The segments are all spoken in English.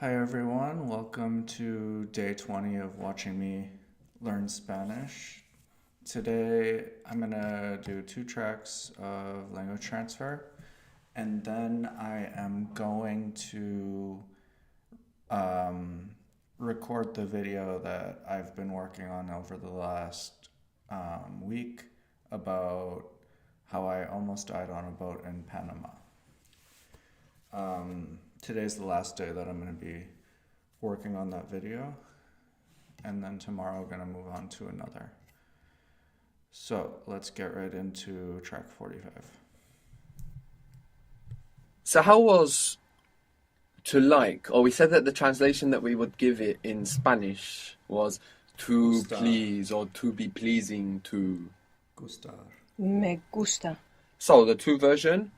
Hi everyone, welcome to day 20 of watching me learn Spanish. Today I'm gonna do 2 tracks of language transfer and then I am going to record the video that I've been working on over the last week about how I almost died on a boat in Panama. Today's the last day that I'm going to be working on that video, and then tomorrow I'm going to move on to another. So let's get right into track 45. So how was to like, or we said that the translation that we would give it in Spanish was to Gustar. please or to be pleasing to. Gustar. Me gusta. So the to version?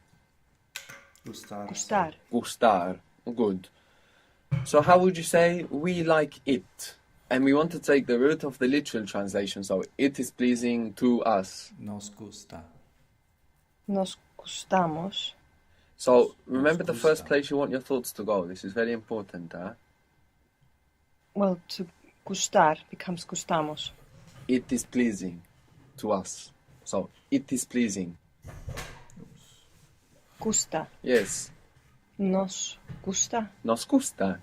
Gustar. Gustar. Gustar. Good. So how would you say we like it? And we want to take the root of the literal translation, so it is pleasing to us. Nos gusta. Nos gustamos. So remember the first gusta. place you want your thoughts to go. This is very important, huh? Well, to gustar becomes gustamos. It is pleasing to us. So it is pleasing. Gusta. Yes. Nos gusta. Nos gusta.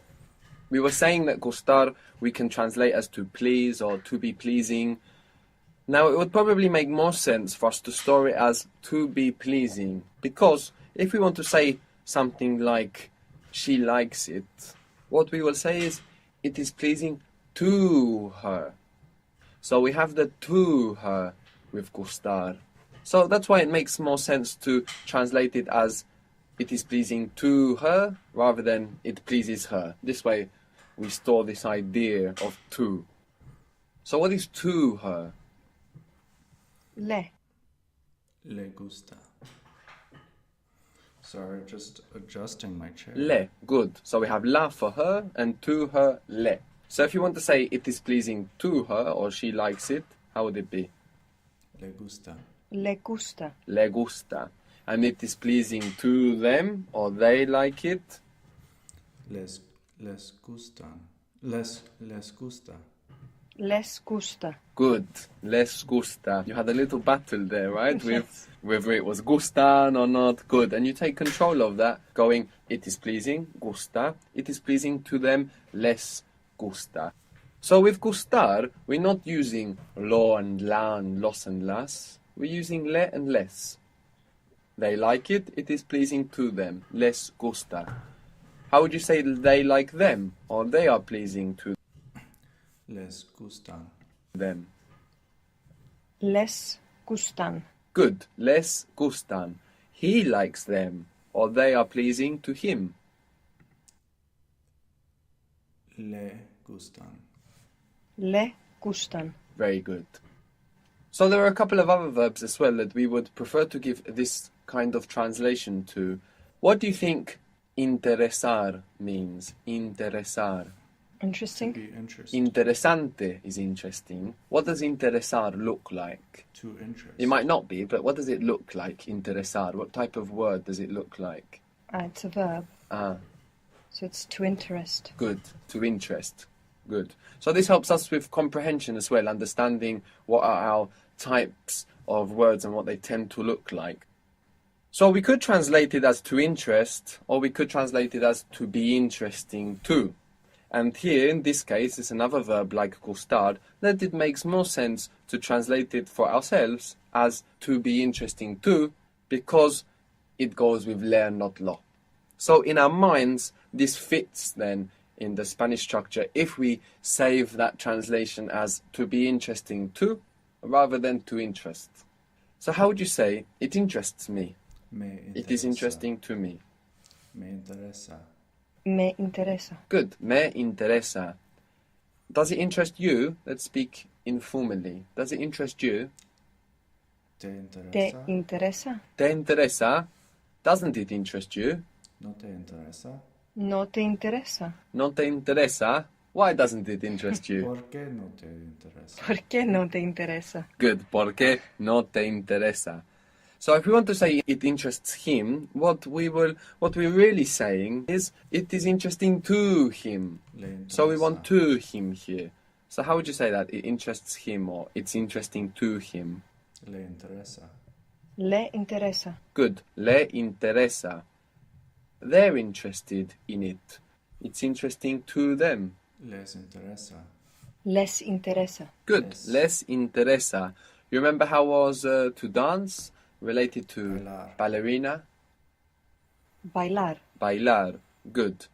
We were saying that gustar we can translate as to please or to be pleasing. Now it would probably make more sense for us to store it as to be pleasing, because if we want to say something like she likes it, what we will say is it is pleasing to her. So we have the to her with gustar. So that's why it makes more sense to translate it as it is pleasing to her rather than it pleases her. This way we store this idea of to. So what is to her? Le. Le gusta. Sorry, just adjusting my chair. Le. Good. So we have la for her and to her le. So if you want to say it is pleasing to her or she likes it, how would it be? Le gusta. Le gusta. Le gusta. And it is pleasing to them or they like it? Les gustan. Les gusta. Les gusta. Good. Les gusta. You had a little battle there, right? With whether it was gustan or not. Good. And you take control of that, going, it is pleasing, gusta. It is pleasing to them, les gusta. So with gustar, we're not using lo and la and los and las. We're using le and les. They like it, it is pleasing to them, les gusta. How would you say they like them, or they are pleasing to Les gustan. them? Les gustan. Good, les gustan. He likes them, or they are pleasing to him. Le gustan. Le gustan. Very good. So there are a couple of other verbs as well that we would prefer to give this kind of translation to. What do you think interesar means? Interesar. To Interesting. be interested. Interesante is interesting. What does interesar look like? To interest. It might not be, but what does it look like, interesar? What type of word does it look like? It's a verb. Ah, So it's to interest. good. To interest. Good. So this helps us with comprehension as well, understanding what are our types of words and what they tend to look like. So we could translate it as to interest, or we could translate it as to be interesting to. And here, in this case, is another verb like gustar, that it makes more sense to translate it for ourselves as to be interesting to, because it goes with le and not lo. So in our minds, this fits then in the Spanish structure if we save that translation as to be interesting to, rather than to interest. So how would you say, it interests me? Me It is interesa. interesting to me. Me interesa. Me interesa. Good. Me interesa. Does it interest you? Let's speak informally. Does it interest you? Te Te interesa. interesa. Te interesa? Doesn't it interest you? No te interesa. No te interesa. No te interesa? Why doesn't it interest you? ¿Por qué no te interesa? ¿Por qué no te interesa? Good. Porque no te interesa. So if we want to say it interests him, what we're really saying is it is interesting to him. Le So we want interesa. to him here. So how would you say that? It interests him or it's interesting to him? Le interesa. Le interesa. Good. Le interesa. They're interested in it. It's interesting to them. Les interesa. Les interesa. Good. Yes. Les interesa. You remember how was to dance related to Bailar. ballerina? Bailar. Bailar. Good.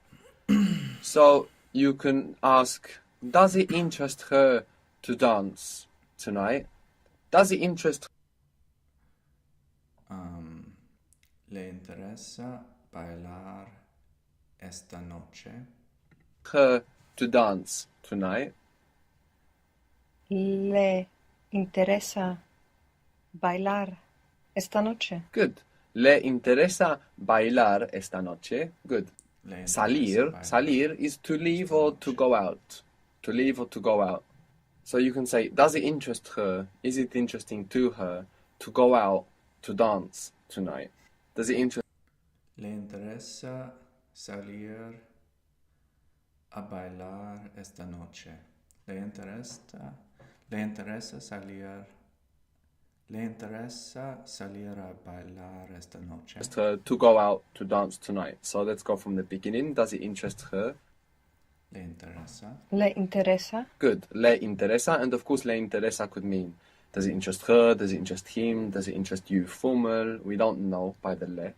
So you can ask, does it interest her to dance tonight? Does it interest Le interesa bailar esta noche. her to dance tonight? Le interesa bailar esta noche. Good. Le interesa bailar esta noche? Good. Le interesa Salir. bailar. Salir is to leave esta or noche. to go out. To leave or to go out. So you can say, does it interest her? Is it interesting to her to go out to dance tonight? Does it interest? Le interesa salir a bailar esta noche. Le interesa salir a bailar esta noche. Her to go out to dance tonight. So let's go from the beginning. Does it interest her? Le interesa. Le interesa. Good. Le interesa, and of course le interesa could mean, does it interest her? Does it interest him? Does it interest you? Formal. We don't know by the le.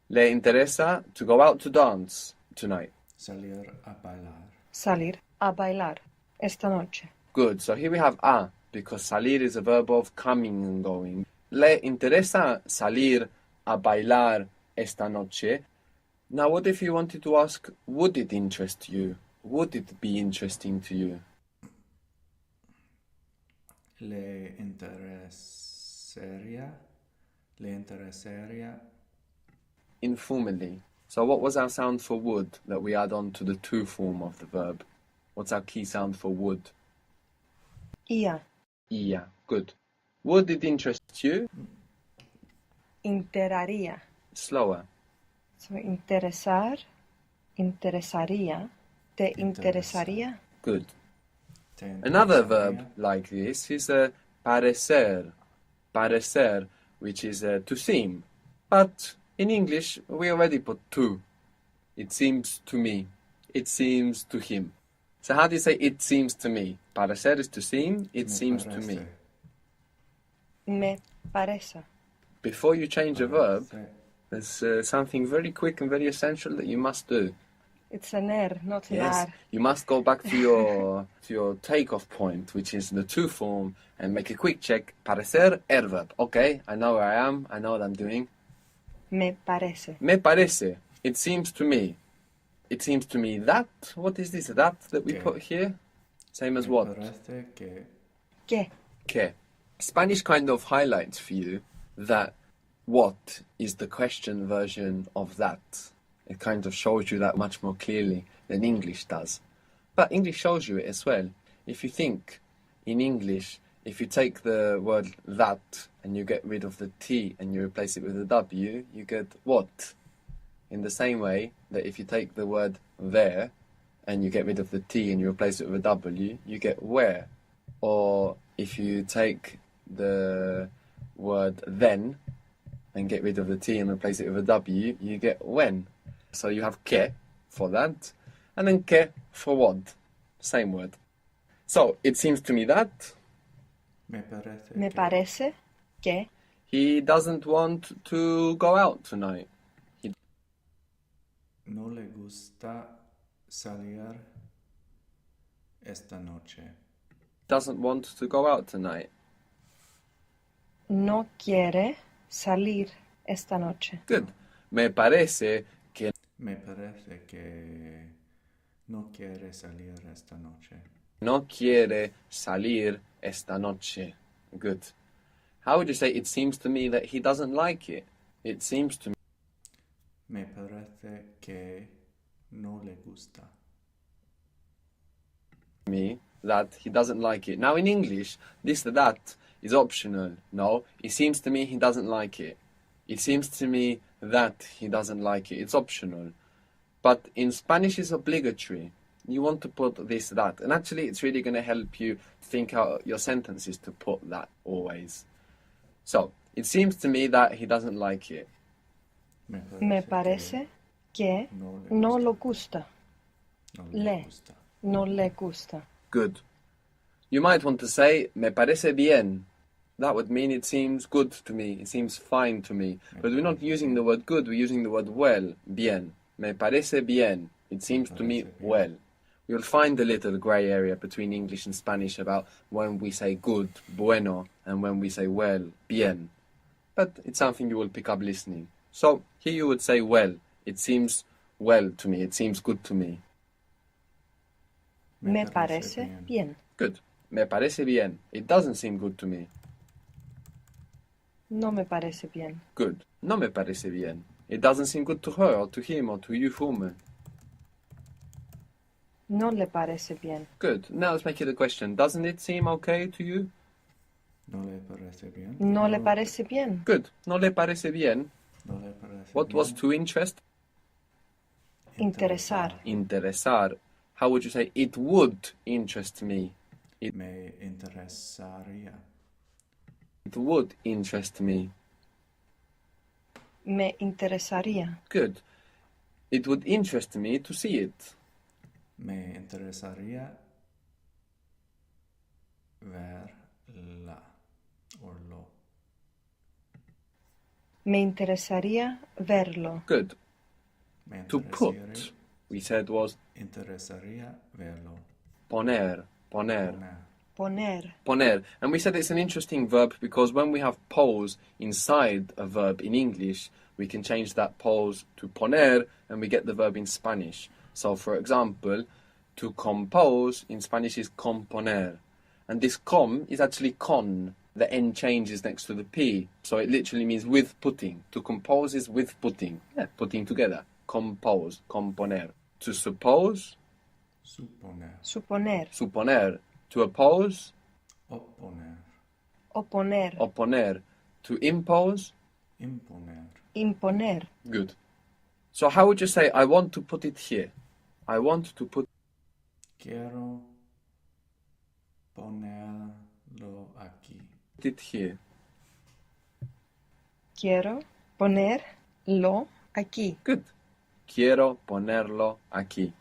Le interesa to go out to dance tonight. Salir a bailar. Salir a bailar esta noche. Good. So here we have a, because salir is a verb of coming and going. Le interesa salir a bailar esta noche. Now, what if you wanted to ask, would it interest you? Would it be interesting to you? Le interesaría. Le interesaría. Informally. So what was our sound for would that we add on to the to form of the verb? What's our key sound for would? Ia. Yeah, good. Would it interest you? Interaría. Slower. So interesar. Interesaría. Te interesaría. Good. Te Another interesaría. verb like this is parecer. Parecer, which is to seem. But in English, we already put to. It seems to me. It seems to him. So how do you say it seems to me? Parecer is to seem. It Me seems to me. parece. Me parece. Before you change a verb, Parece. there's something very quick and very essential that you must do. It's an er, not an Yes, ar. you must go back to your to your takeoff point, which is the to form, and make a quick check. Parecer, verb. Okay, I know where I am. I know what I'm doing. Me parece. Me parece. It seems to me. It seems to me that. What is this? That we Que. put here? Same as Me what? parece que. Que. Que. Spanish kind of highlights for you that what is the question version of that. It kind of shows you that much more clearly than English does. But English shows you it as well. If you think in English, if you take the word that and you get rid of the T and you replace it with a W, you get what? In the same way that if you take the word there and you get rid of the T and you replace it with a W, you get where. Or if you take the word then and get rid of the T and replace it with a W, you get when. So you have que for that, and then que for what? Same word. So it seems to me that Me parece. Me que. parece que he doesn't want to go out tonight. No le gusta salir esta noche. Doesn't want to go out tonight. no quiere salir esta noche. Good. Me parece que Me parece que no quiere salir esta noche. no quiere salir esta noche. Good. How would you say it seems to me that he doesn't like it? It seems to Me parece que no le gusta. me that he doesn't like it. Now in English, this that is optional. No, it seems to me he doesn't like it. It seems to me that he doesn't like it. It's optional. But in Spanish, it's obligatory. You want to put this, that. And actually, it's really going to help you think out your sentences to put that always. So, it seems to me that he doesn't like it. Me parece que no lo gusta. Le. No le gusta. Good. You might want to say, me parece bien. That would mean it seems good to me. It seems fine to me. But we're not using the word good. We're using the word well. Bien. Me parece bien. It seems to me well. You'll find a little grey area between English and Spanish about when we say good, bueno, and when we say well, bien. But it's something you will pick up listening. So here you would say well. It seems well to me. It seems good to me. Me parece bien. Good. Me parece bien. It doesn't seem good to me. No me parece bien. Good. No me parece bien. It doesn't seem good to her or to him or to you, Fume. No le parece bien. Good. Now let's make it a question. Doesn't it seem okay to you? No le parece bien. No le parece bien. Good. No le parece bien. No le parece What bien. was to interest? Interesar. Interesar. How would you say it would interest me? Me interesaría. It would interest me. Me interesaría. Good. It would interest me to see it. Me interesaría verla or lo. Me interesaría verlo. Good. Me To put, interesaría- we said was interesaría verlo. poner. Poner. Poner. Poner. And we said it's an interesting verb because when we have pose inside a verb in English, we can change that pose to poner and we get the verb in Spanish. So, for example, to compose in Spanish is componer. And this com is actually con. The N changes next to the P. So it literally means with putting. To compose is with putting. Yeah, putting together. Compose, componer. To suppose, Suponer. Suponer. suponer. To oppose, Oponer. Oponer. opponer. To impose, Imponer. Imponer. good. So how would you say, I want to put it here? I want to put Quiero ponerlo aquí. it here. Quiero ponerlo aquí. Good. Quiero ponerlo aquí.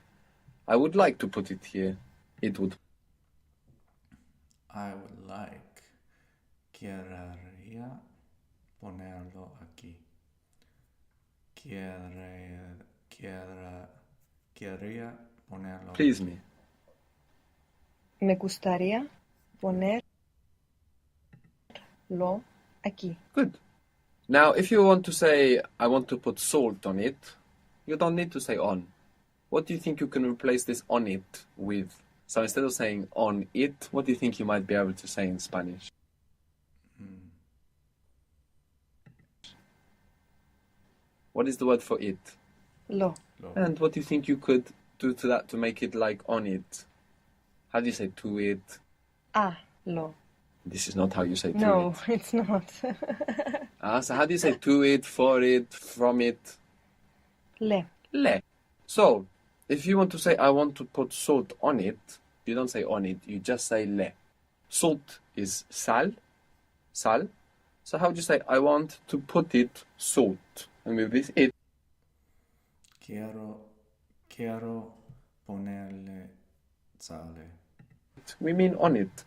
I would like to put it here. It would. I would like. Querría ponerlo aquí. Querría ponerlo. Please me. Me gustaría ponerlo aquí. Good. Now, if you want to say, I want to put salt on it, you don't need to say on. What do you think you can replace this on it with? So instead of saying on it, what do you think you might be able to say in Spanish? What is the word for it? Lo. And what do you think you could do to that to make it like on it? How do you say to it? Lo. This is not how you say to No, it. it's not. So how do you say to it, for it, from it? Le. Le. So, if you want to say, I want to put salt on it, you don't say on it, you just say le. Salt is sal. Sal. So how would you say, I want to put it salt? And with this it. Quiero ponerle sale. We mean on it.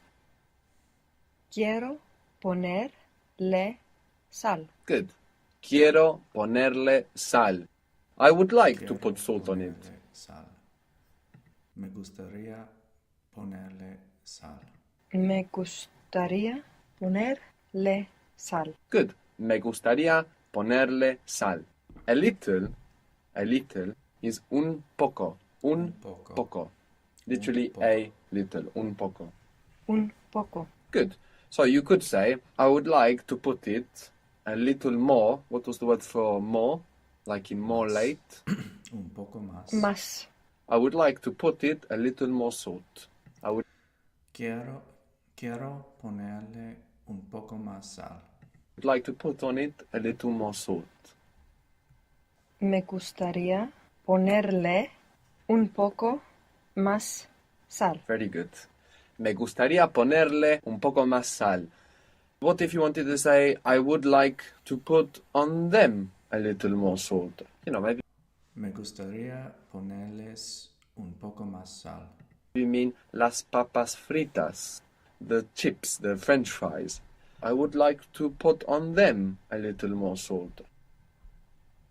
Quiero ponerle sal. Good. Quiero ponerle sal. I would like to Quiero put salt on it. ponerle sal. Me gustaría ponerle sal. Me gustaría ponerle sal. Good. Me gustaría ponerle sal. A little is un poco. Un poco. poco. Literally poco. a little. Un poco. Un poco. Good. So you could say, I would like to put it a little more. What was the word for more? Like in more late? Un poco más. Más. I would like to put it a little more salt. I would. Quiero ponerle un poco más sal. I'd like to put on it a little more salt. Me gustaría ponerle un poco más sal. Very good. Me gustaría ponerle un poco más sal. What if you wanted to say, I would like to put on them a little more salt? You know, maybe Me gustaría ponerles un poco más sal. you mean las papas fritas, the chips, the French fries. I would like to put on them a little more salt.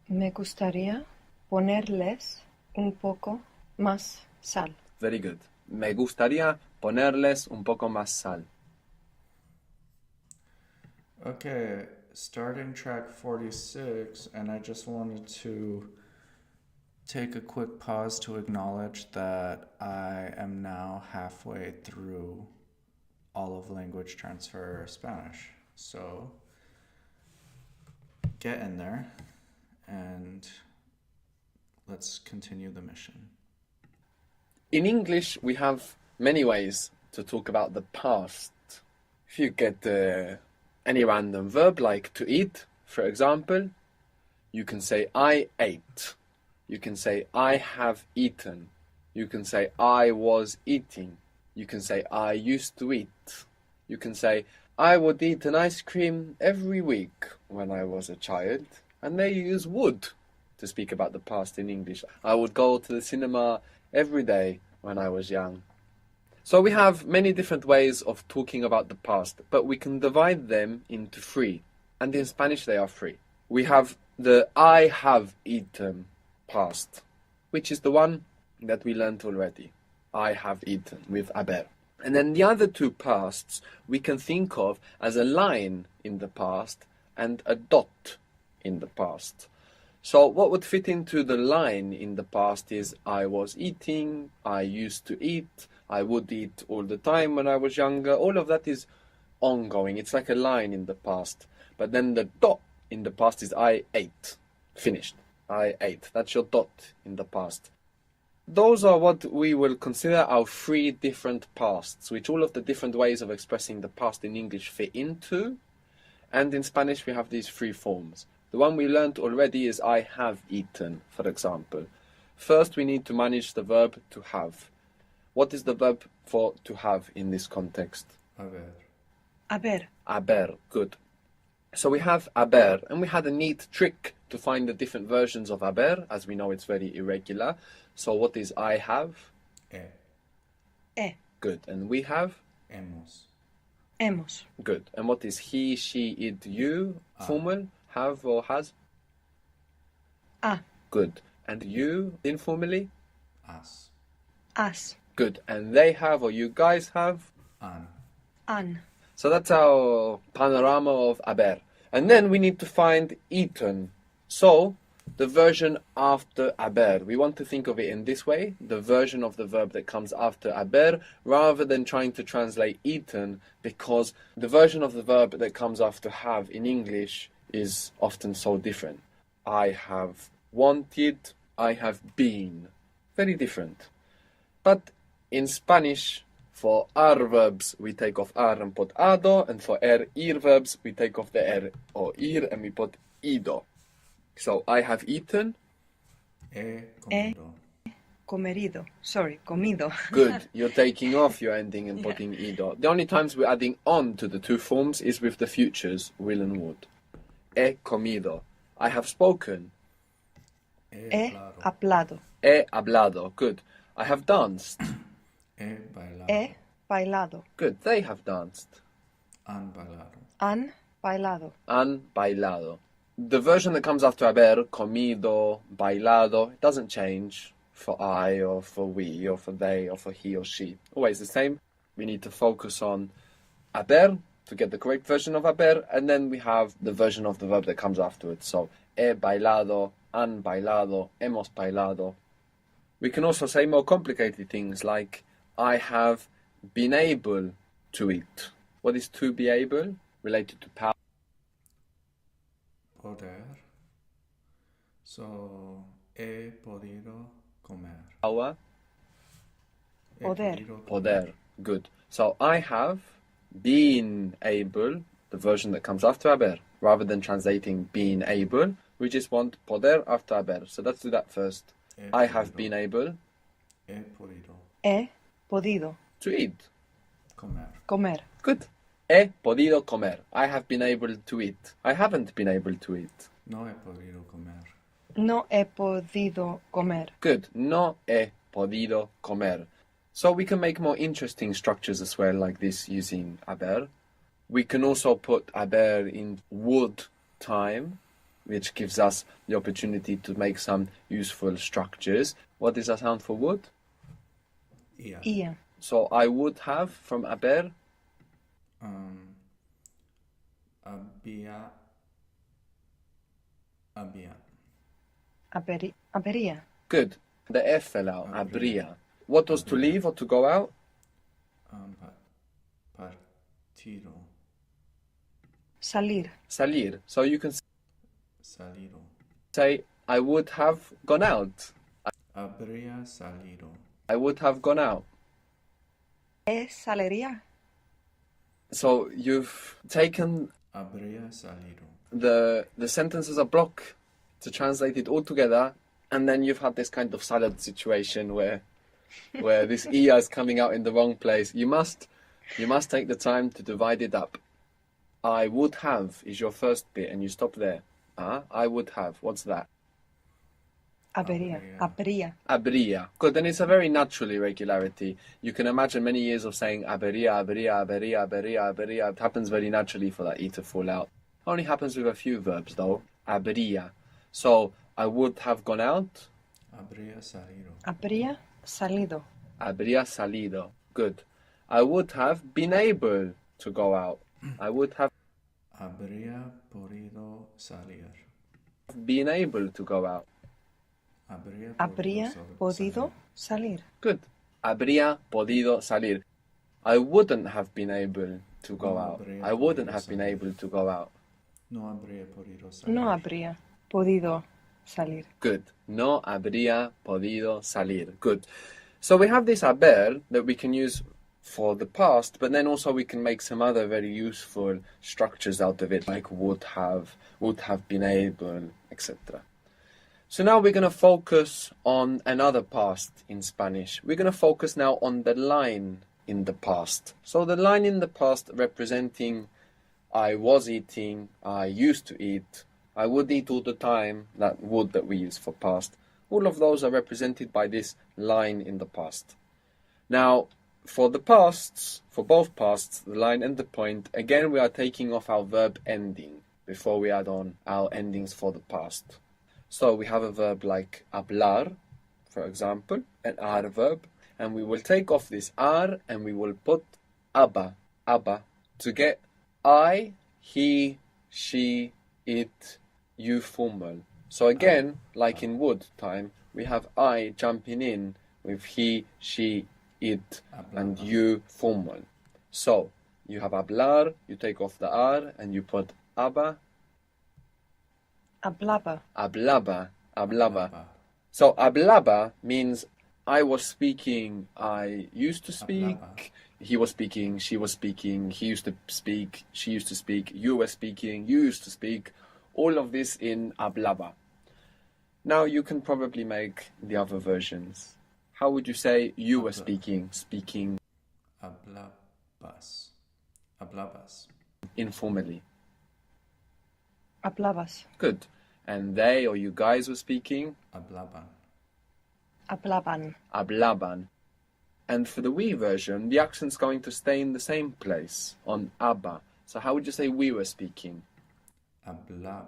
Me gustaría ponerles un poco más sal. Very good. Me gustaría ponerles un poco más sal. Okay, starting track 46, and I just wanted to take a quick pause to acknowledge that I am now halfway through all of Language Transfer Spanish. So get in there and let's continue the mission. In English, we have many ways to talk about the past. If you get any random verb, like to eat, for example, you can say I ate. You can say I have eaten. You can say I was eating. You can say I used to eat. You can say I would eat an ice cream every week when I was a child. And they use would to speak about the past in English. I would go to the cinema every day when I was young. So we have many different ways of talking about the past, but we can divide them into three. And in Spanish they are three. We have the I have eaten past, which is the one that we learnt already. I have eaten with haber. And then the other two pasts we can think of as a line in the past and a dot in the past. So what would fit into the line in the past is I was eating, I used to eat, I would eat all the time when I was younger. All of that is ongoing. It's like a line in the past. But then the dot in the past is I ate. Finished. I ate. That's your dot in the past. Those are what we will consider our three different pasts, which all of the different ways of expressing the past in English fit into. And in Spanish we have these three forms. The one we learnt already is I have eaten, for example. First we need to manage the verb to have. What is the verb for to have in this context? Haber. Haber. Haber, good. So we have haber, and we had a neat trick to find the different versions of haber, as we know it's very irregular. So what is I have? E. Good. And we have? Hemos. Hemos. Good. And what is he, she, it, you? Formal? Have or has? A. Good. And you, informally? Has. As. Good. And they have or you guys have? Han. An. So that's our panorama of haber. And then we need to find eaten. So the version after haber. We want to think of it in this way, the version of the verb that comes after haber, rather than trying to translate eaten, because the version of the verb that comes after have in English is often so different. I have wanted, I have been. Very different. But in Spanish, for ar verbs, we take off ar and put ado, and for ir verbs, we take off the er or ir and we put ido. So, I have eaten. He comido. Comerido. Sorry, comido. Good. You're taking off your ending and putting ido. The only times we're adding on to the two forms is with the futures, will and would. He comido. I have spoken. He hablado. He hablado. Good. I have danced. He bailado. He bailado. Good. They have danced. Han bailado. Han bailado. Han bailado. The version that comes after haber, comido, bailado, it doesn't change for I or for we or for they or for he or she. Always the same. We need to focus on haber to get the correct version of haber, and then we have the version of the verb that comes afterwards. So, he bailado, han bailado, hemos bailado. We can also say more complicated things like, I have been able to eat. What is to be able? Related to power. Poder. So, he podido comer. Power. He Poder. podido comer. Poder. Good. So I have been able the version that comes after haber. Rather than translating being able, we just want poder after haber. So let's do that first. I have been able He podido He podido to eat. comer. comer. Good. He podido comer. I have been able to eat. I haven't been able to eat. No he podido comer. No he podido comer. Good. No he podido comer. So we can make more interesting structures as well, like this using haber. We can also put haber in would time, which gives us the opportunity to make some useful structures. What is that sound for would? Ia. Ia. So I would have from haber. Había. Había. Habería. Good. The F fell out. Habría. Habría. What was to leave or to go out? Partido. Salir. Salir. So you can Salido. say, I would have gone out. Habría salido. I would have gone out. He salería. So you've taken Habría salido. the sentence as a block to translate it all together, and then you've had this kind of salad situation where this ia is coming out in the wrong place. You must take the time to divide it up. I would have is your first bit, and you stop there. I would have. What's that? Habería. Habría. Habría. Good, then it's a very natural irregularity. You can imagine many years of saying habría, habría, habría, habría, habría. It happens very naturally for that E to fall out. Only happens with a few verbs though. Habría. So, I would have gone out. Habría salido. Habría salido. Habría salido. Good. I would have been able to go out. I would have Habría podido salir. been able to go out. Habría podido salir. Good. Habría podido salir. I wouldn't have been able to go No out. habría I wouldn't podido have been salir. able to go out. No habría podido salir. No habría podido salir. Good. No habría podido salir. Good. So we have this haber that we can use for the past, but then also we can make some other very useful structures out of it, like would have been able, etc. So now we're going to focus on another past in Spanish. We're going to focus now on the line in the past. So the line in the past representing I was eating, I used to eat, I would eat all the time, that would that we use for past. All of those are represented by this line in the past. Now, for the pasts, for both pasts, the line and the point, again we are taking off our verb ending before we add on our endings for the past. So we have a verb like hablar, for example, an ar verb, and we will take off this ar and we will put aba to get I, he, she, it, you formal. So again, like in would time, we have I jumping in with he, she, it, and you formal. So you have hablar, you take off the r and you put aba, Hablaba. hablaba. So hablaba means I was speaking, I used to speak, Hablaba. he was speaking, she was speaking, he used to speak, she used to speak, you were speaking, you used to speak. All of this in hablaba. Now you can probably make the other versions. How would you say you were speaking? Speaking Hablabas. Hablabas. informally. Hablabas. Good. And they or you guys were speaking? Hablaban. Hablaban. Hablaban. And for the we version, the accent's going to stay in the same place, on aba. So how would you say we were speaking? Hablábamos.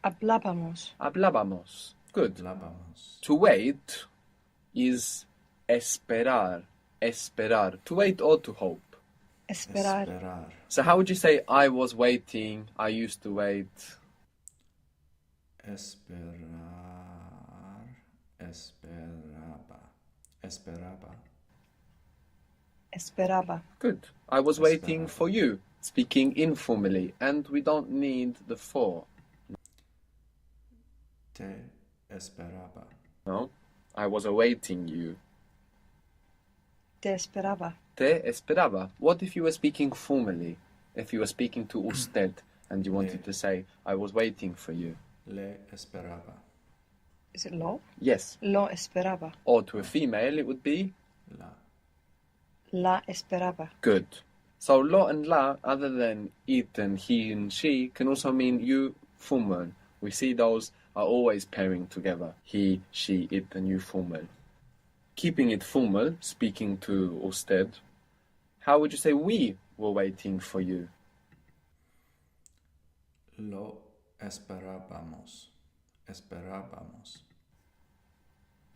Hablábamos. Hablábamos. Good. Hablábamos. To wait is esperar. Esperar. To wait or to hope. Esperar. Esperar. So how would you say I was waiting, I used to wait? Esperar. Esperaba. Esperaba. Esperaba. Good. I was waiting Esperaba. for you, speaking informally, and we don't need the for. Te esperaba. No? I was awaiting you. Te esperaba. Te esperaba. What if you were speaking formally? If you were speaking to usted and you wanted to say, I was waiting for you. Le esperaba. Is it lo? Yes. Lo esperaba. Or to a female, it would be La. La esperaba. good. So lo and la, other than it and he and she, can also mean you, formal. We see those are always pairing together. He, she, it, and you, formal. Keeping it formal, speaking to usted, how would you say we were waiting for you? Lo esperábamos. Esperábamos.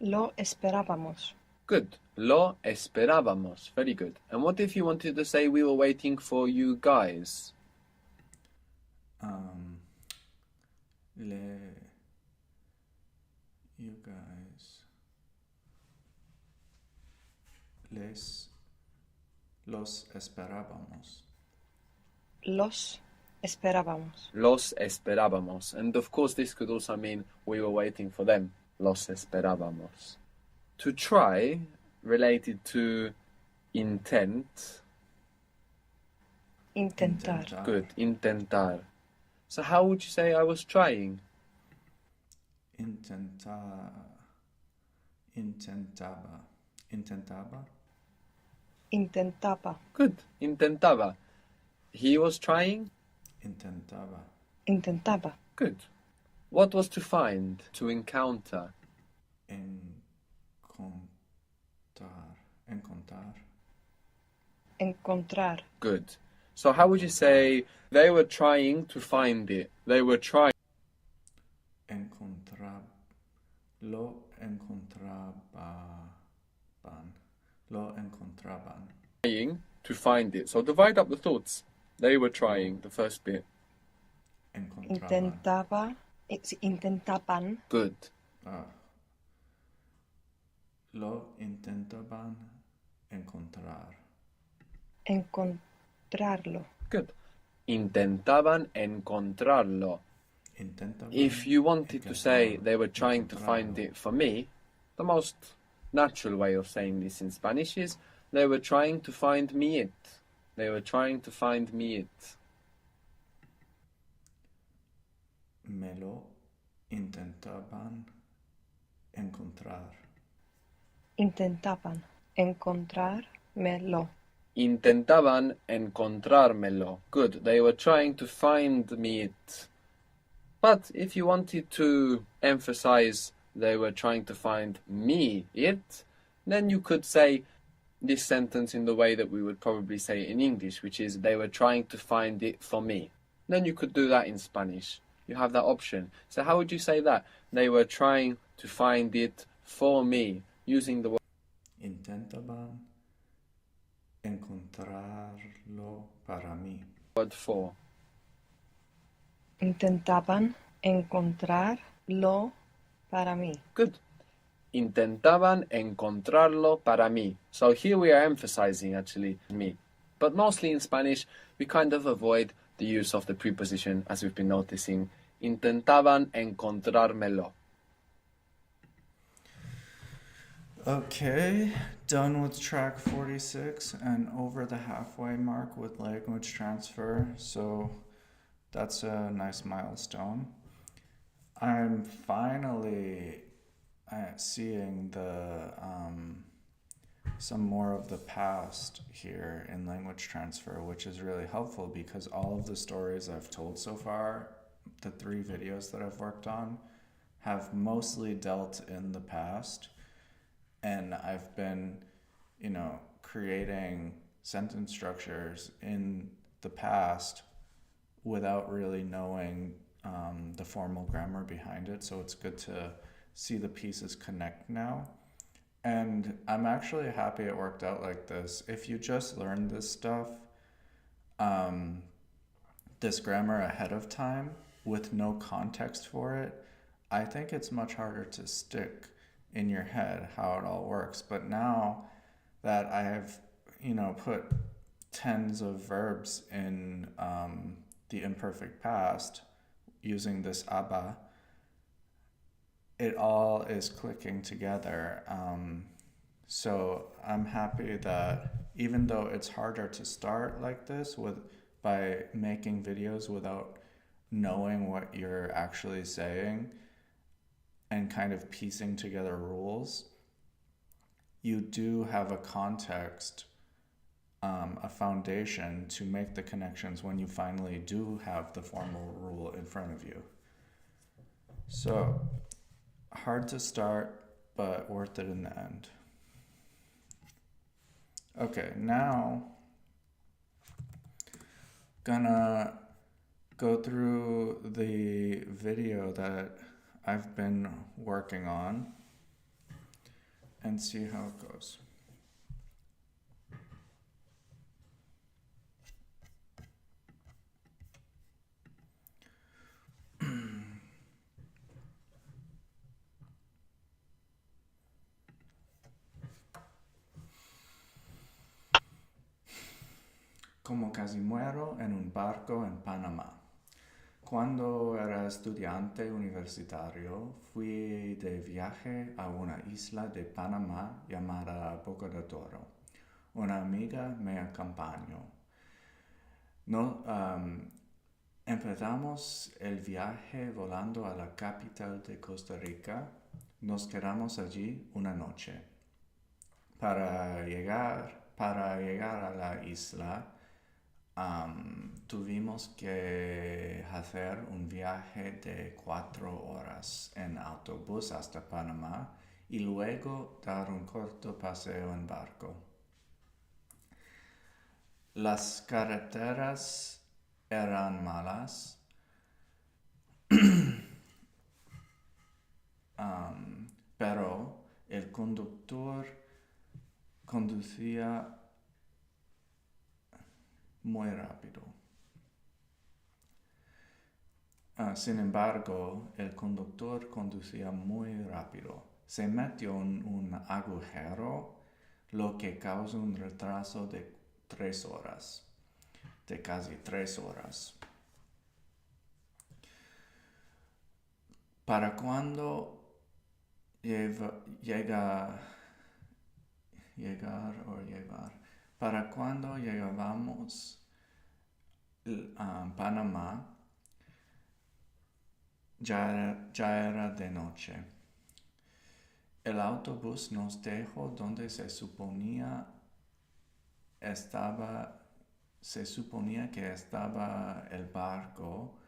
Lo esperábamos. Good. Lo esperábamos. Very good. And what if you wanted to say we were waiting for you guys? You guys. Los esperábamos. Los esperábamos. Los esperábamos. And of course, this could also mean we were waiting for them. Los esperábamos. To try, related to intent. Intentar. Good. Intentar. So how would you say I was trying? Intentaba. Intentaba. Intentaba. Good. Intentaba. He was trying? Intentaba. Intentaba. Good. What was to find, to encounter? Encontrar. Encontrar. Good. So how would you say they were trying to find it? They were trying. Lo encontraban. To find it. So divide up the thoughts. They were trying, the first bit. Intentaba. It's intentaban. Good. Lo intentaban encontrar. Encontrarlo. Good. Intentaban encontrarlo. Intentaban If you wanted to say encontrarlo. they were trying to find it for me, the most natural way of saying this in Spanish is they were trying to find me it. They were trying to find me it. Me lo intentaban encontrar. Intentaban encontrármelo. Intentaban encontrármelo. Good. They were trying to find me it. But if you wanted to emphasize they were trying to find me it, then you could say this sentence in the way that we would probably say it in English, which is they were trying to find it for me. Then you could do that in Spanish. You have that option. So how would you say that? They were trying to find it for me, using the word. Intentaban encontrarlo para mí. Word for. Intentaban encontrarlo para mí. Good. Intentaban encontrarlo para mí. So here we are emphasizing actually me. But mostly in Spanish, we kind of avoid the use of the preposition, as we've been noticing. Intentaban encontrármelo. Okay, done with track 46 and over the halfway mark with language transfer, so that's a nice milestone. I'm finally seeing the some more of the past here in language transfer, which is really helpful because all of the stories I've told so far, the 3 videos that I've worked on, have mostly dealt in the past. And I've been, creating sentence structures in the past without really knowing the formal grammar behind it. So it's good to see the pieces connect now. And I'm actually happy it worked out like this. If you just learn this stuff, this grammar ahead of time with no context for it, I think it's much harder to stick in your head how it all works. But now that I have, put tens of verbs in the imperfect past using this aba, it all is clicking together. So I'm happy that even though it's harder to start like this by making videos without knowing what you're actually saying and kind of piecing together rules, you do have a context, a foundation to make the connections when you finally do have the formal rule in front of you. So, hard to start, but worth it in the end. Okay, now gonna go through the video that I've been working on and see how it goes. Como casi muero en un barco en Panamá. Cuando era estudiante universitario, fui de viaje a una isla de Panamá llamada Boca de Toro. Una amiga me acompañó. No, empezamos el viaje volando a la capital de Costa Rica. Nos quedamos allí una noche. Para llegar a la isla, tuvimos que hacer un viaje de 4 horas en autobús hasta Panamá y luego dar un corto paseo en barco. Las carreteras eran malas, pero el conductor conducía muy rápido. Sin embargo, el conductor conducía muy rápido. Se metió en un agujero, lo que causó un retraso de 3 horas, de casi 3 horas. Para cuando para cuando llegábamos a Panamá, ya era de noche. El autobús nos dejó donde se suponía que estaba el barco,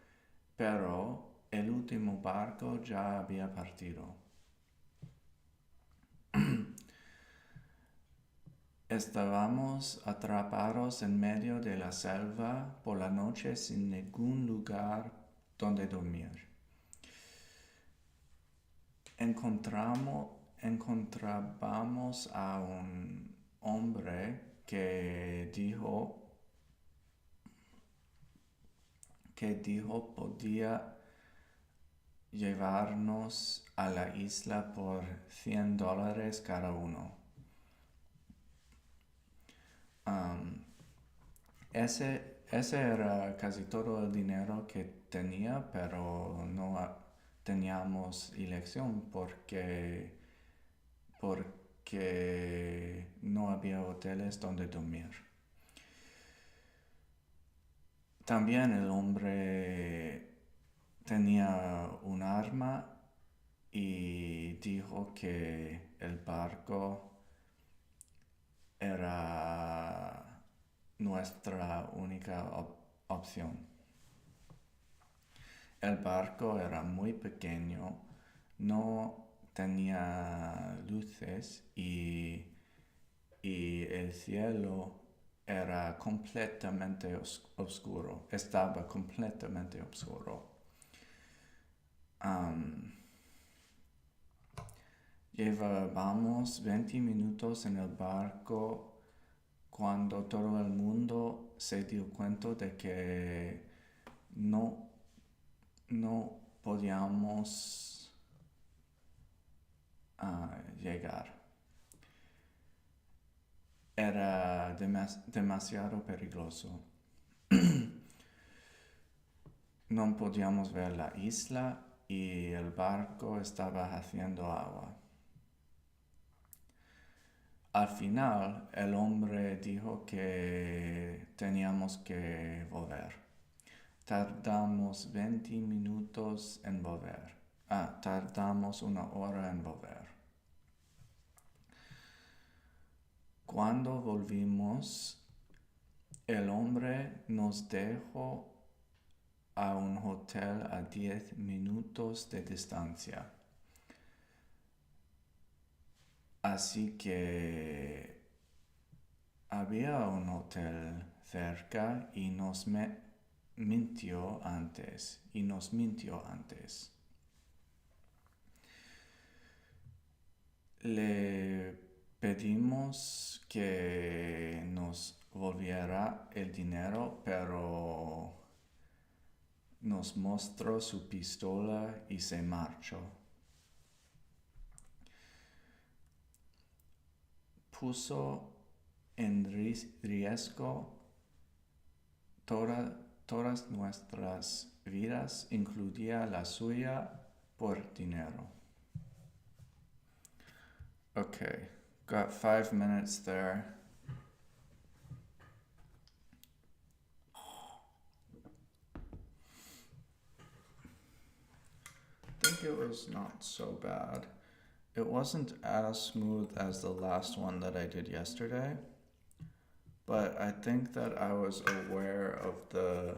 pero el último barco ya había partido. Estábamos atrapados en medio de la selva por la noche sin ningún lugar donde dormir. Encontrábamos a un hombre que dijo podía llevarnos a la isla por $100 cada uno. Ese era casi todo el dinero que tenía, pero no teníamos elección porque no había hoteles donde dormir. También el hombre tenía un arma y dijo que el barco era nuestra única opción. El barco era muy pequeño, no tenía luces y el cielo era completamente oscuro, estaba completamente oscuro. Llevábamos 20 minutos en el barco cuando todo el mundo se dio cuenta de que no podíamos llegar. Era demasiado peligroso. No podíamos ver la isla y el barco estaba haciendo agua. Al final, el hombre dijo que teníamos que volver. Tardamos 20 minutos en volver. Tardamos 1 hora en volver. Cuando volvimos, el hombre nos dejó a un hotel a 10 minutos de distancia. Así que había un hotel cerca y nos mintió antes. Le pedimos que nos volviera el dinero, pero nos mostró su pistola y se marchó. Puso en riesgo todas nuestras vidas, incluida la suya, por dinero. Okay, got 5 minutes there. I think it was not so bad. It wasn't as smooth as the last one that I did yesterday, but I think that I was aware of the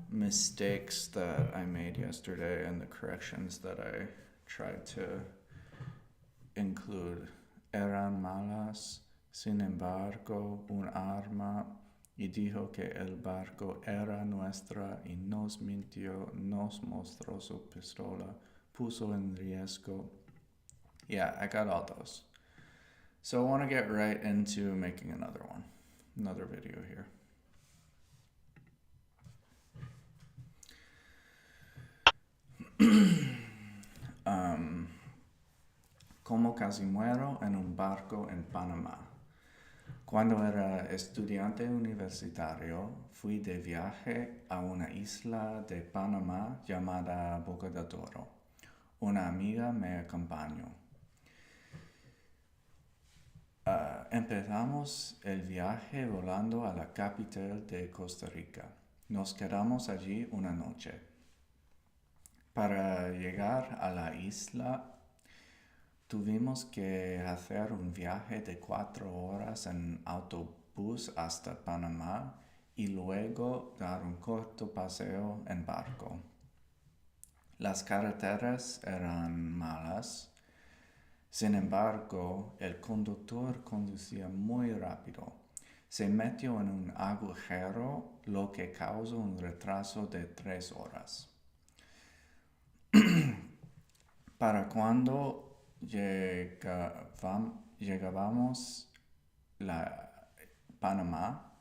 mistakes that I made yesterday and the corrections that I tried to include. Eran malas, sin embargo, un arma, y dijo que el barco era nuestra y nos mintió, nos mostró su pistola, puso en riesgo. Yeah, I got all those. So I want to get right into making another video here. Como casi muero en un barco en Panamá. Cuando era estudiante universitario, fui de viaje a una isla de Panamá llamada Boca del Toro. Una amiga me acompañó. Empezamos el viaje volando a la capital de Costa Rica. Nos quedamos allí una noche. Para llegar a la isla, tuvimos que hacer un viaje de 4 horas en autobús hasta Panamá y luego dar un corto paseo en barco. Las carreteras eran malas. Sin embargo, el conductor conducía muy rápido. Se metió en un agujero, lo que causó un retraso de 3 horas. Para cuando llegábamos a Panamá,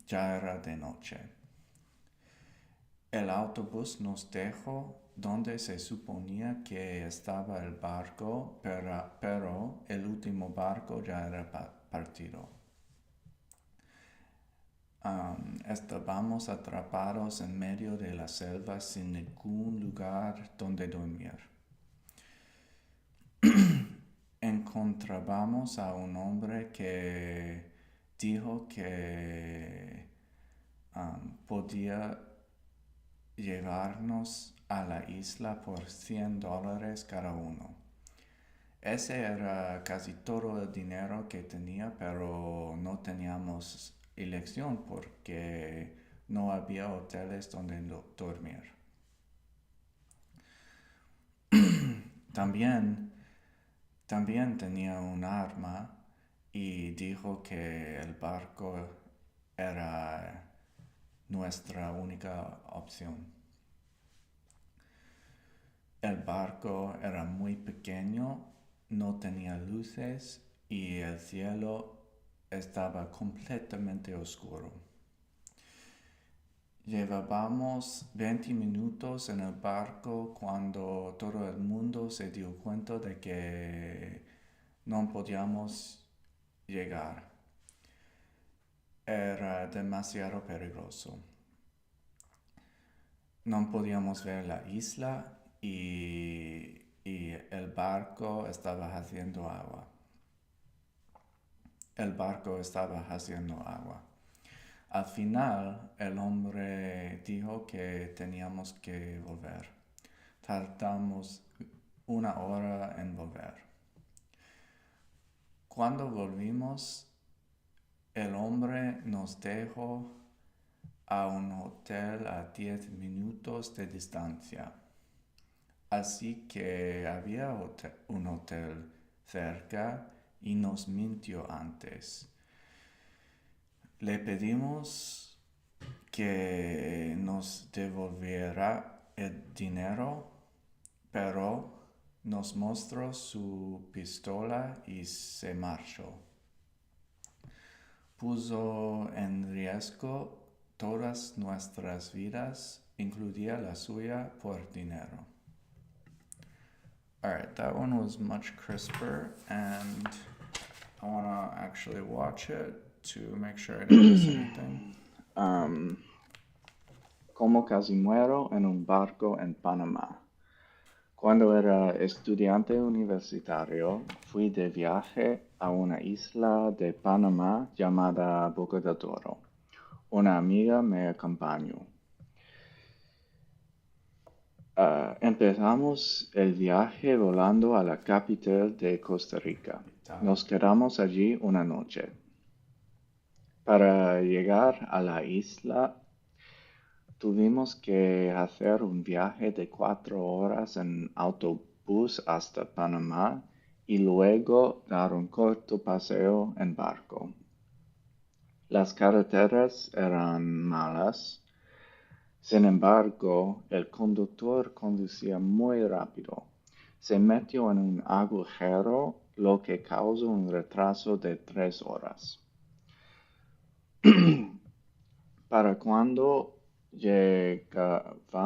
ya era de noche. El autobús nos dejó donde se suponía que estaba el barco, pero el último barco ya era partido. Estábamos atrapados en medio de la selva sin ningún lugar donde dormir. Encontrábamos a un hombre que dijo que podía llevarnos a la isla por $100 cada uno. Ese era casi todo el dinero que tenía, pero no teníamos elección porque no había hoteles donde dormir. También tenía un arma y dijo que el barco era nuestra única opción. El barco era muy pequeño, no tenía luces y el cielo estaba completamente oscuro. Llevábamos 20 minutos en el barco cuando todo el mundo se dio cuenta de que no podíamos llegar. Era demasiado peligroso. No podíamos ver la isla y y el barco estaba haciendo agua. El barco estaba haciendo agua. Al final, el hombre dijo que teníamos que volver. Tardamos 1 hora en volver. Cuando volvimos, el hombre nos dejó a un hotel a 10 minutos de distancia. Así que había un hotel cerca y nos mintió antes. Le pedimos que nos devolviera el dinero, pero nos mostró su pistola y se marchó. Puso en riesgo todas nuestras vidas, incluida la suya, por dinero. Alright, that one was much crisper, and I want to actually watch it to make sure I didn't miss anything. Como casi muero en un barco en Panamá. Cuando era estudiante universitario, fui de viaje a una isla de Panamá llamada Boca del Toro. Una amiga me acompañó. Empezamos el viaje volando a la capital de Costa Rica. Nos quedamos allí una noche. Para llegar a la isla, tuvimos que hacer un viaje de 4 horas en autobús hasta Panamá y luego dar un corto paseo en barco. Las carreteras eran malas. Sin embargo, el conductor conducía muy rápido. Se metió en un agujero, lo que causó un retraso de 3 horas. Para cuando llegábamos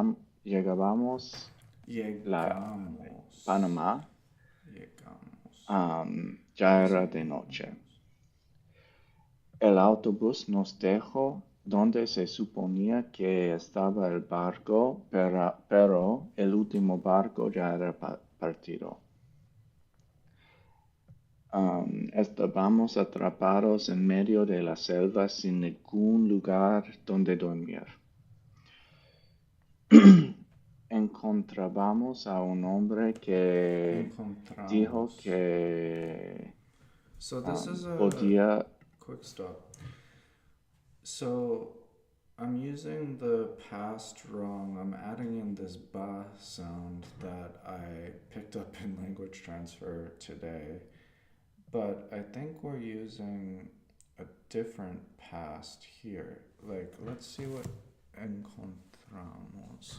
a Panamá, ya era de noche. El autobús nos dejó donde se suponía que estaba el barco, pero el último barco ya era partido. Estábamos atrapados en medio de la selva sin ningún lugar donde dormir. Encontrábamos a un hombre que dijo que So this is a podía... quick stop. So I'm using the past wrong. I'm adding in this ba sound that I picked up in language transfer today. But I think we're using a different past here. Like, let's see what encontramos.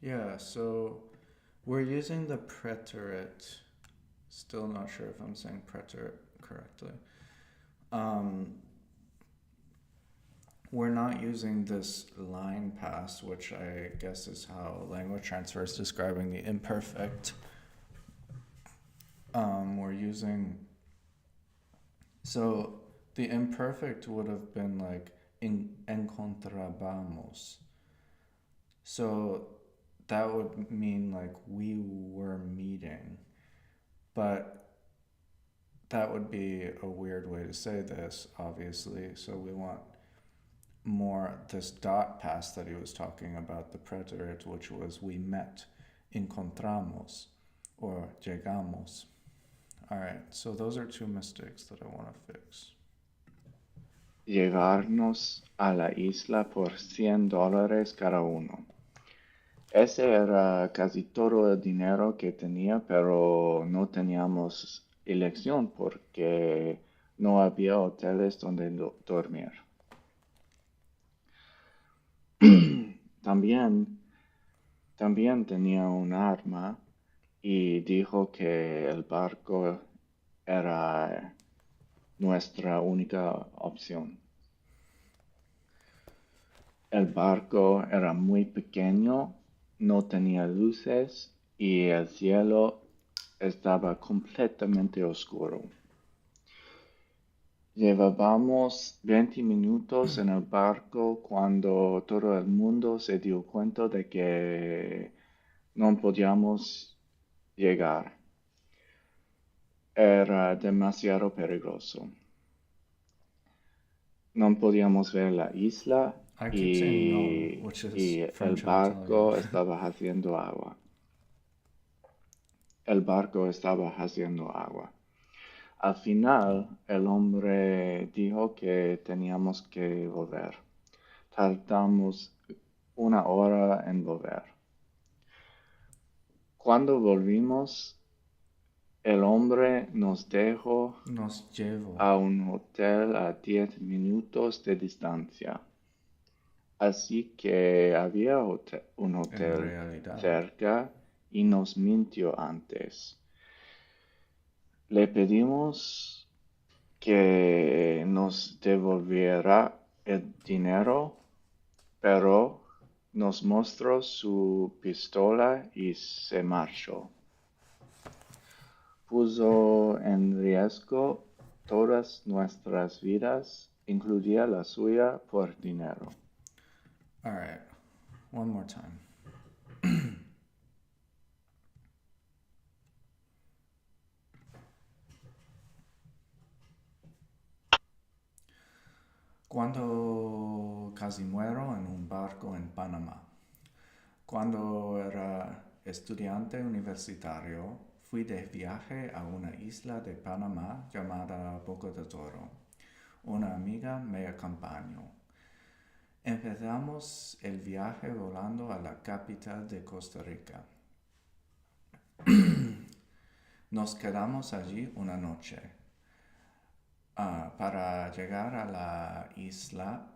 Yeah, so we're using the preterite. Still not sure if I'm saying preterite correctly. We're not using this line past, which I guess is how language transfer is describing the imperfect. We're using... So the imperfect would have been like encontrabamos. So that would mean like we were meeting. But that would be a weird way to say this, obviously. So we want more this dot past that he was talking about, the preterite, which was we met, encontramos, or llegamos. All right, so those are two mistakes that I want to fix. Llevarnos a la isla por $100 cada uno. Ese era casi todo el dinero que tenía, pero no teníamos elección porque no había hoteles donde dormir. También tenía un arma y dijo que el barco era nuestra única opción. El barco era muy pequeño, no tenía luces y el cielo estaba completamente oscuro. Llevábamos 20 minutos en el barco cuando todo el mundo se dio cuenta de que no podíamos llegar. Era demasiado peligroso. No podíamos ver la isla I keep saying no, which is y el French, I'll tell you. barco estaba haciendo agua. El barco estaba haciendo agua. Al final, el hombre dijo que teníamos que volver. Tardamos 1 hora en volver. Cuando volvimos, el hombre nos dejó Nos llevo. a un hotel a 10 minutos de distancia. Así que había un En hotel realidad. cerca y nos mintió antes. Le pedimos que nos devolviera el dinero, pero nos mostró su pistola y se marchó. Puso en riesgo todas nuestras vidas, incluida la suya, por dinero. All right. One more time. Cuando casi muero en un barco en Panamá. Cuando era estudiante universitario, fui de viaje a una isla de Panamá llamada Boca de Toro. Una amiga me acompañó. Empezamos el viaje volando a la capital de Costa Rica. Nos quedamos allí una noche. Para llegar a la isla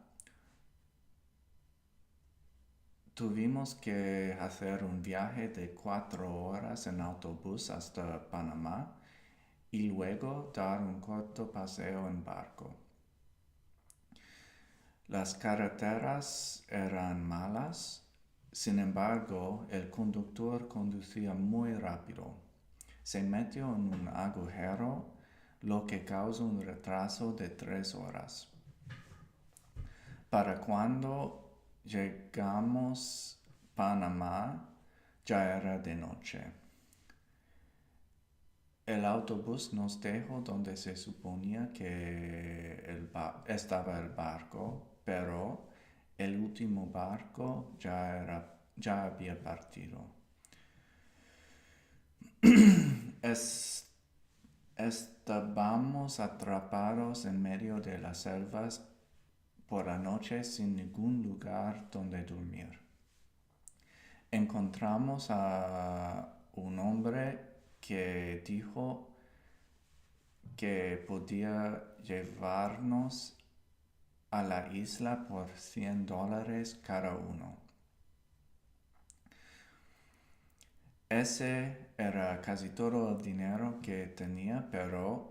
tuvimos que hacer un viaje de 4 horas en autobús hasta Panamá y luego dar un corto paseo en barco. Las carreteras eran malas, sin embargo, el conductor conducía muy rápido. Se metió en un agujero, lo que causó un retraso de 3 horas. Para cuando llegamos a Panamá, ya era de noche. El autobús nos dejó donde se suponía que estaba el barco, pero el último barco ya había partido. Estábamos atrapados en medio de las selvas por la noche sin ningún lugar donde dormir. Encontramos a un hombre que dijo que podía llevarnos a la isla por $100 cada uno. Ese era casi todo el dinero que tenía, pero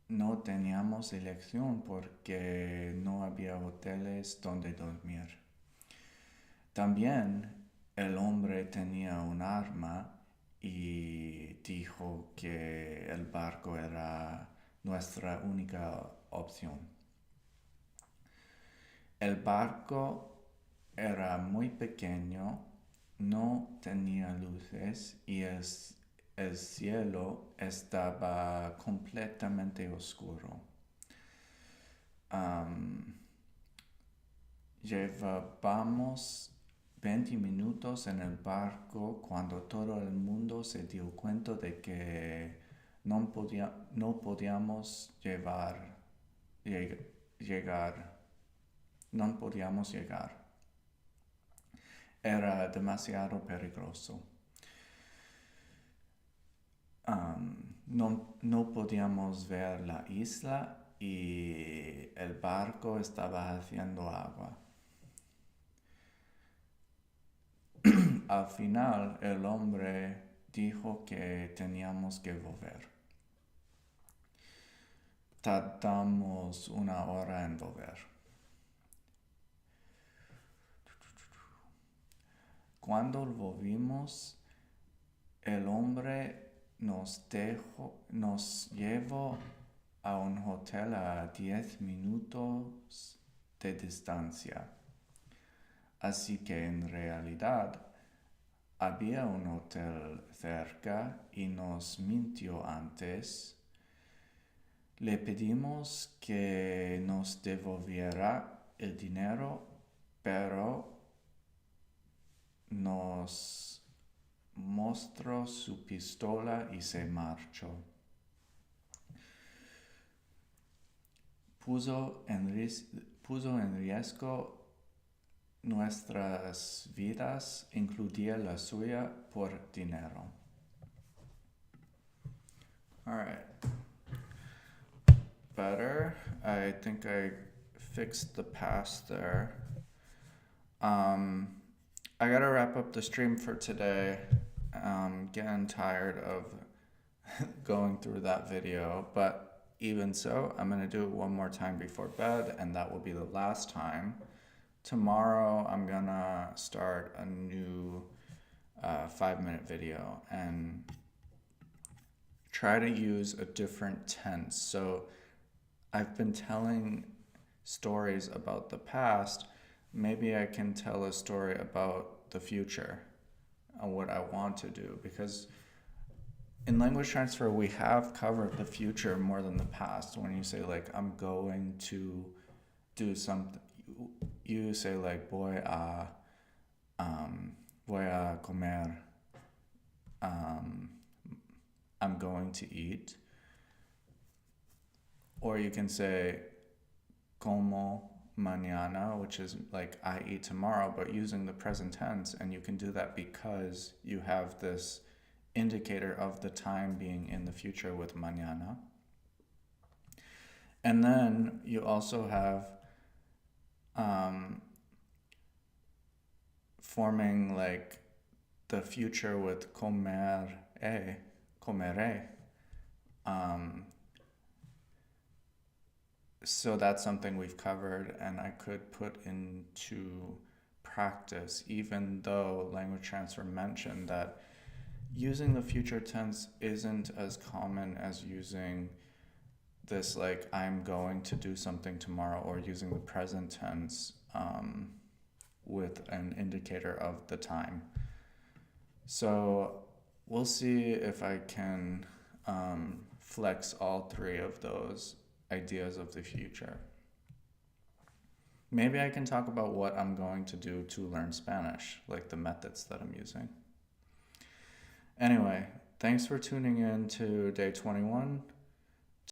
no teníamos elección porque no había hoteles donde dormir. También el hombre tenía un arma y dijo que el barco era nuestra única opción. El barco era muy pequeño, no tenía luces y el cielo estaba completamente oscuro. Llevábamos 20 minutos en el barco cuando todo el mundo se dio cuenta de que no podíamos llegar. No podíamos llegar. Era demasiado peligroso. No podíamos ver la isla y el barco estaba haciendo agua. Al final, el hombre dijo que teníamos que volver. Tardamos 1 hora en volver. Cuando volvimos, El hombre nos llevó a un hotel a 10 minutos de distancia. Así que en realidad había un hotel cerca y nos mintió antes. Le pedimos que nos devolviera el dinero, pero nos mostró su pistola y se marchó. Puso en riesgo nuestras vidas, incluida la suya, por dinero. All right. Better. I think I fixed the past there. I gotta wrap up the stream for today. Getting tired of going through that video, but even so, I'm gonna do it one more time before bed, and that will be the last time. Tomorrow, I'm gonna start a new 5-minute video and try to use a different tense. So I've been telling stories about the past. Maybe I can tell a story about the future and what I want to do, because in language transfer we have covered the future more than the past. When you say like I'm going to do something, you say like voy a comer, I'm going to eat. Or you can say como mañana, which is like I eat tomorrow, but using the present tense, and you can do that because you have this indicator of the time being in the future with mañana. And then you also have forming like the future with comeré. So that's something we've covered, and I could put into practice, even though language transfer mentioned that using the future tense isn't as common as using this like I'm going to do something tomorrow, or using the present tense with an indicator of the time. So we'll see if I can flex all three of those ideas of the future. Maybe I can talk about what I'm going to do to learn Spanish, like the methods that I'm using. Anyway, thanks for tuning in to day 21.